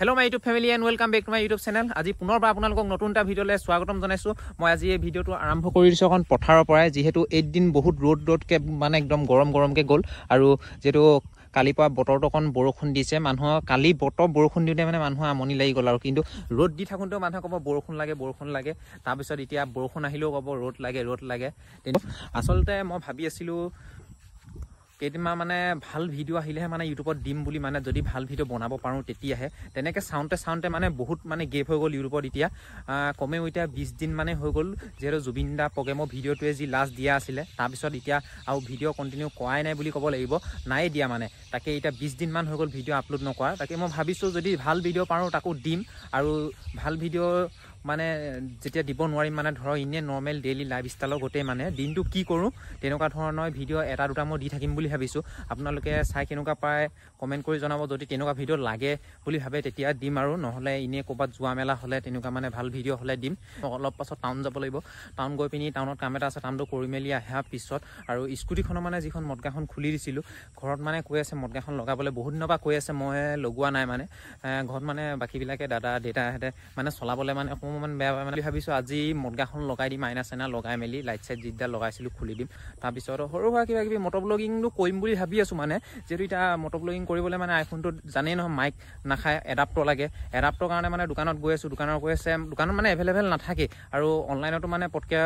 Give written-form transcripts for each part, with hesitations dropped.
Hello my YouTube family and welcome back to my YouTube channel. আজি পুনৰবাৰ আপোনালোকক নতুন এটা ভিডিঅ'লে স্বাগতম জনাইছো। মই আজি এই ভিডিঅ'টো আৰম্ভ কৰি দিছো এখন পথাৰৰ পৰাই যেহেতু 8 দিন বহুত ৰ'দকে মানে একদম গৰমকে গ'ল আৰু যেটো কালি পৰা বতৰটো কোন বৰষুণ দিছে মানুহ কালি বৰষুণ দিওতে মানে মানুহ আমনি লাগি গ'ল আৰু কিন্তু ৰ'দ দি থাকুনতে মানুহ ক'ব বৰষুণ লাগে তাৰ পিছত এতিয়া বৰষুণ আহিলেও ক'ব ৰ'দ লাগে আসলতে মই ভাবি আছিলো কেইদিনমান মানে ভাল ভিডিঅ' আহিলেহে মানে ইউটিউবত দিম বুলি মানে যদি ভাল ভিডিঅ' বনাব পাৰো তেতিয়াহে তেনেকে চাউন্তে মানে বহুত মানে গেপ হৈ গ'ল ইউটিউবত এতিয়া কমেও এতিয়া 20 দিন মানে হৈ গ'ল যেহেতু জুবিন দা প্ৰগ্ৰেমৰ ভিডিঅ'টোৱে যি লাষ্ট দিয়া আছিলে তাৰ পিছত এতিয়া আৰু ভিডিঅ' কন্টিনিউ কৰাই নাই বুলি ক'ব লাগিব নাই দিয়া মানে তাকে এতিয়া 20 দিন মান হৈ গ'ল ভিডিঅ' আপলোড নকৰা তাকে মই ভাবিছো যদি ভাল ভিডিঅ' পাৰো তাকো দিম আৰু ভাল ভিডিঅ' মানে যেতিয়া দিব নোৱাৰিম মানে ধৰ ইনে নৰ্মেল ডেইলি লাইফষ্টাইলৰ গতে মানে দিনটো কি কৰো তেনেকুৱা ধৰণৰ ভিডিঅ' এটা দুটা মই দি থাকিম বুলি ভাবিছো আপোনালোকে চাই কেনেকুৱা পায় কমেন্ট কৰি জনাব যদি তেনেকুৱা ভিডিঅ' লাগে বুলি ভাবে তেতিয়া দিম আৰু নহলে ইনে ক'বাত যোৱা মেলা হলে তেনেকুৱা মানে ভাল ভিডিঅ' হলে দিম অলপ পাছত টাউন যাব লাগিব টাউন গৈ পিনি টাউনত কাম এটা আছে টাউনটো কৰি মেলি আহা পিছত আৰু স্কুটিখন মানে যিখন মটগাখন খুলি দিছিলো ঘৰত মানে কৈ আছে মটগাখন লগাবলৈ বহুত দিনৰ পৰা কৈ আছে মই লগোৱা নাই মানে ঘৰত মানে বাকি বিলাকে দাদা দেউতাহঁতে মানে চলাবলৈ মানে অকমান বেয়া মানে ভাবিছো আজি মটগাখন লগাই দিম আইনা চাইনা লগাই মেলি লাইট চাইট জিডা লগাইছিলো খুলি দিম তাৰ পিছত সৰু হোৱা কিবা মটৰ ব্লগিংটো কৰিম বুলি ভাবি আছো মানে যেটো এটা মটৰ ব্লগিং কৰিবলৈ মানে আইফোনটো জানেই নহয় মাইক নাখায় এডাপ্টাৰ লাগে এডাপ্টাৰৰ কাৰণে মানে দোকানত গৈ আছো দোকানৰ কৈ আছে দোকানত মানে এভেইলেবল নাথাকে আৰু অনলাইনতো মানে পটকে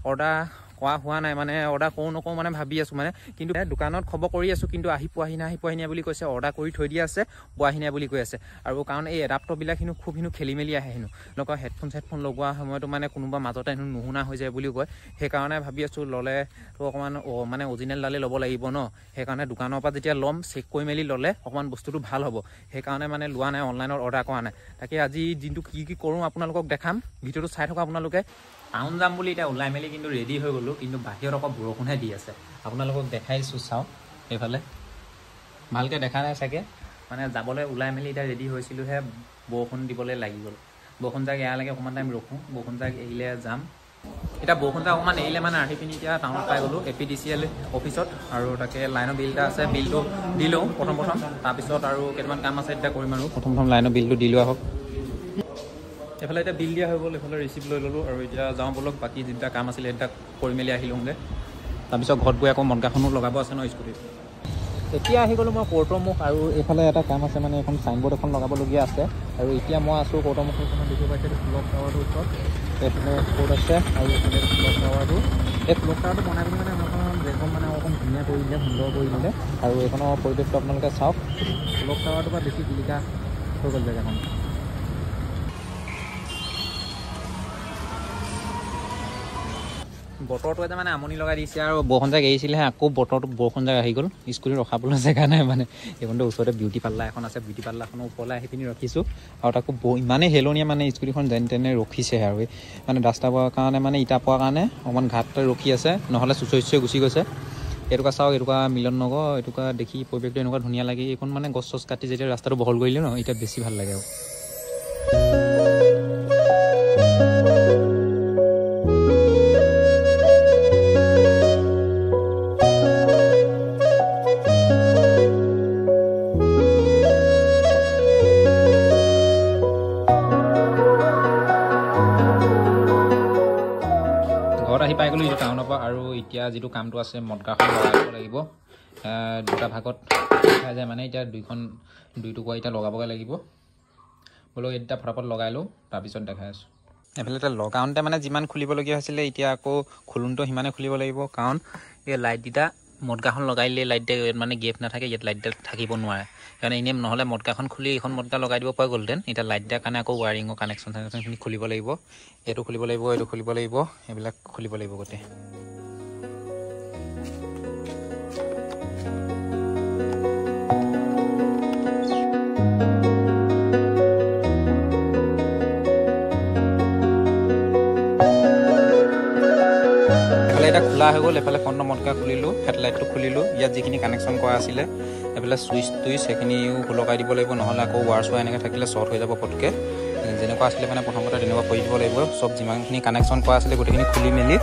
অৰ্ডাৰ কোৱা হোৱা নাই মানে অৰ্ডাৰ কৰো নকৰো মানে ভাবি আছো মানে কিন্তু দোকানত খবৰ কৰি আছো কিন্তু আহি পোৱাহি নাই বুলি কৈছে অৰ্ডাৰ কৰি থৈ দিয়া আছে পোৱাহি নাই বুলি কৈ আছে আৰু কাৰণ এই এডাপ্টাৰ বিলাক খুব খেলি মেলি আহে লগা হেডফোন লগোৱা সময়তো মানে কোনোবা মাজতে নুশুনা হৈ যায় বুলি কয় সেইকাৰণে ভাবি আছো ললে তো অকমান মানে অৰিজিনেল ডালে ল'ব লাগিব ন সেইকাৰণে দোকানৰ পৰা যেতিয়া ল'ম চেক কৰি মেলি ল'লে অকমান বস্তুটো ভাল হ'ব সেইকাৰণে মানে লোৱা নাই অনলাইনত অৰ্ডাৰ কৰা নাই তাকে আজি দিনটো কি কৰো আপোনালোকক দেখাম ভিডিঅ'টো চাই থকা আপোনালোকে টাউন যাম বুলি এটা ওলাই মেলি কিন্তু ৰেডি হৈ গ'লো কিন্তু বাহিৰত অক বৰষুণহে দি আছে আপোনালোকক দেখাইছো চাও এইফালে ভালকে দেখা নাই চাগে মানে যাবলৈ ওলাই মেলি এটা ৰেডি হৈছিলোহে বৰষুণ দিবলৈ লাগি গ'ল বৰষুণ জাক ইয়ালৈকে অকমান টাইম ৰখো বৰষুণ জাক এৰিলে যাম এটা বৰষুণ জাক অকমান এৰিলে মানে আহি পিনি এতিয়া টাউনত পাই গ'লো APDCL অফিচত আৰু তাকে লাইনৰ বিল এটা আছে বিলটো দিলো প্ৰথম তাৰপিছত আৰু কেইটামান কাম আছে এটা কৰিম আৰু প্ৰথম লাইনৰ বিলটো দি লোৱা হওক এফালে এটা বিল দিয়া হৈ গ'ল এফালে ৰিচিপ্ট লৈ ল'লো আৰু এতিয়া যাওঁ বলক বাকি যিটা কাম আছিলে এটা কৰি মেলি আহিলোঁগে তাৰপিছত ঘৰত গৈ আকৌ মটগাখনো লগাব আছে ন স্কুটিত এতিয়া আহি গ'লো মই কোৰ্টৰ মুখ আৰু এইফালে এটা কাম আছে মানে এখন চাইনবোৰ্ড এখন লগাবলগীয়া আছে আৰু এতিয়া মই আছোঁ কোৰ্টৰ মুখখন দেখিব পাইছে ক্লক টাৱাৰটোৰ ওচৰত এইফালে কোৰ্ট আছে আৰু এইফালে ক্লক টাৱাৰটো এই ক্লক টাৱাৰটো বনাই পিনি মানে আমাৰখন জেগাখন মানে অকণ ধুনীয়া কৰি দিলে সুন্দৰ কৰি দিলে আৰু এইখনৰ পৰিৱেশটো আপোনালোকে চাওক ক্লক টাৱাৰটোৰ পৰা বেছি জিলিকা হৈ গ'ল জেগাখন বতৰটো এটা মানে আমনি লগাই দিছে আৰু বৰষুণ জাক এৰিছিলেহে আকৌ বৰষুণ জাক আহি গ'ল স্কুটি ৰখাবলৈ জেগা নাই মানে এইখনতে ওচৰতে বিউটি পাৰ্লাৰ এখন আছে বিউটি পাৰ্লাৰখনৰ ওপৰলৈ আহি পিনি ৰখিছোঁ আৰু তাকো ইমানেই হেলনীয়া মানে স্কুটিখন যেনে তেনে ৰখিছেহে আৰু মানে ৰাস্তা পোৱাৰ কাৰণে মানে ইটা পোৱাৰ কাৰণে অকণমান ঘাটতে ৰখি আছে নহ'লে চুচৰি গুচি গৈছে এইটুকা চাওক এইটুকা মিলন নগৰ এইটুকা দেখি পৰিৱেশটো এনেকুৱা ধুনীয়া লাগে এইখন মানে গছ চছ কাটি যেতিয়া ৰাস্তাটো বহল কৰিলে ন এতিয়া বেছি ভাল লাগে আৰু আহি পাই গ'লো এইটো টাউনৰ পৰা আৰু এতিয়া যিটো কামটো আছে মটগাখন লগাব লাগিব দুটা ভাগত খাই যায় মানে এতিয়া দুইটুকুৰা এতিয়া লগাবগৈ লাগিব বোলো এইটা ফটাফট লগাই লওঁ তাৰপিছত দেখাই আছোঁ এইফালে এতিয়া লগাওঁতে মানে যিমান খুলিবলগীয়া হৈছিলে এতিয়া আকৌ খুলোঁতে সিমানে খুলিব লাগিব কাৰণ এই লাইটকেইটা মটগাখন লগাই দিলে লাইট মানে গেপ নাথাকে ইয়াত লাইট থাকিব নোৱাৰে কাৰণ এনেই নহ'লে মটগাখন খুলি এইখন মটগা লগাই দিব পৰা গ'লহেঁতেন এতিয়া লাইট দিয়াৰ কাৰণে আকৌ ৱাৰিঙৰ কানেকশ্যনখিনি খুলিব লাগিব এইটো খুলিব লাগিব এইবিলাক খুলিব লাগিব গোটেই এটা খোলা হৈ গ'ল এফালে ফ্ৰণ্টৰ মটগা খুলিলোঁ হেডলাইটটো খুলিলোঁ ইয়াত যিখিনি কানেকশ্যন কৰা আছিলে এইফালে চুইচ সেইখিনিও লগাই দিব লাগিব নহ'লে আকৌ ৱাৰ চোৱা এনেকৈ থাকিলে শ্বৰ্ট হৈ যাব পটকৈ যেনেকুৱা আছিলে মানে প্ৰথমতে তেনেকুৱা কৰি দিব লাগিব চব যিমানখিনি কানেকশ্যন কৰা আছিলে গোটেইখিনি খুলি মেলি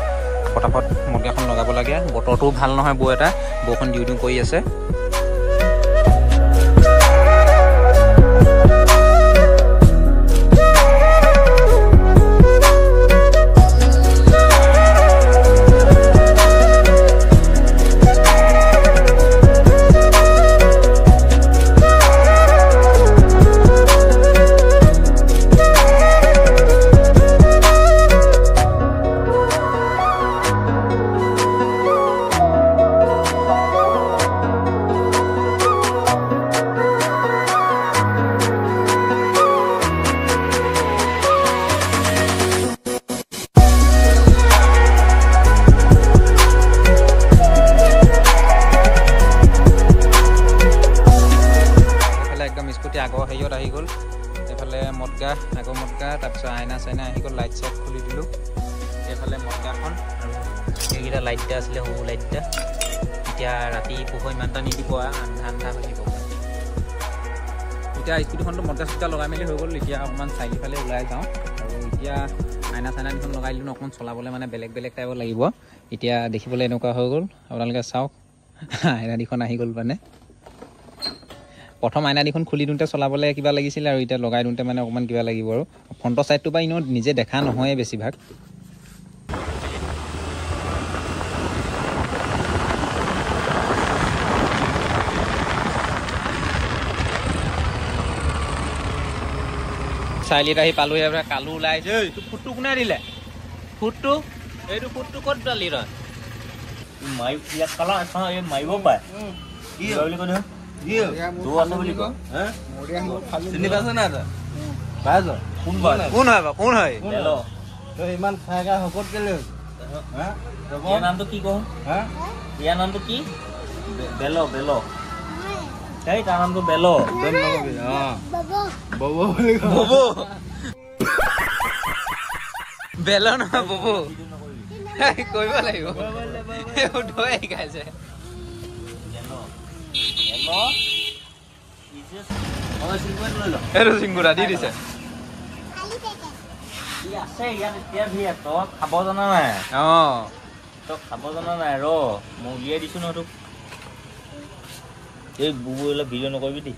ফটাফট মটগাখন লগাব লাগে বতৰটোও ভাল নহয় এটা বৰষুণ দিওঁ কৰি আছে এইফালে মদগা আকৌ মদগা তাৰপিছত আইনা চাইনা আহি গ'ল লাইট চাইট খুলি দিলোঁ এইফালে মদগাখন আৰু এইকেইটা লাইটটা আছিলে সৰু লাইটটা এতিয়া ৰাতি পোহৰ ইমানটা নিদিব আন্ধা আন্ধা হৈ দিব এতিয়া স্কুটিখনটো মদগা চদগা লগাই মেলি হৈ গ'ল এতিয়া অকণমান চাৰিফালে ওলাই যাওঁ আৰু এতিয়া আইনা চাইনাখন লগাই দিলোঁ অকণমান চলাবলৈ মানে বেলেগ বেলেগ টাইপৰ লাগিব এতিয়া দেখিবলৈ এনেকুৱা হৈ গ'ল আপোনালোকে চাওক আইনাদিখন আহি গ'ল মানে প্ৰথম আইনাদিখন খুলি দিওঁতে চলাবলৈ কিবা লাগিছিলে আৰু এতিয়া লগাই দিওঁতে মানে অকণমান কিবা লাগিব আৰু ফ্ৰণ্টৰ ছাইডটো বা এনেও নিজে দেখা নহয়ে বেছিভাগ চাৰিআলিত আহি পালোঁ ইয়াৰ পৰা কালু ওলাই আহিছে ঐ তোৰ ফুটটো কোনে দিলে ফুটটো এইটো ফুটটো ক'ত দালি ৰয় ইয়াত কালা এখন মাৰিব পাৰে কি বুলি কৈ তোৰ আছে বুলি কয় চিনি পাইছ না পাইছ কোন কোন হয় বাৰু কোন হয় তই ইমান খাই খাই শকত কেলে ইয়াৰ নামটো কি কওঁ ইয়াৰ নামটো কি বেল বেল এই তাৰ নামটো বেল ববু বেল নহয় ববু কৰিব লাগিব উঠোৱাই শিকাইছে এইটো চিংগুৰা দি দিছে আছে ইয়াত এতিয়া তই খাব জনা নাই তই খাব জনা নাই ৰ মই উলিয়াই দিছো ন তোক এই বুবু ভিডিঅ' নকৰিবি দেই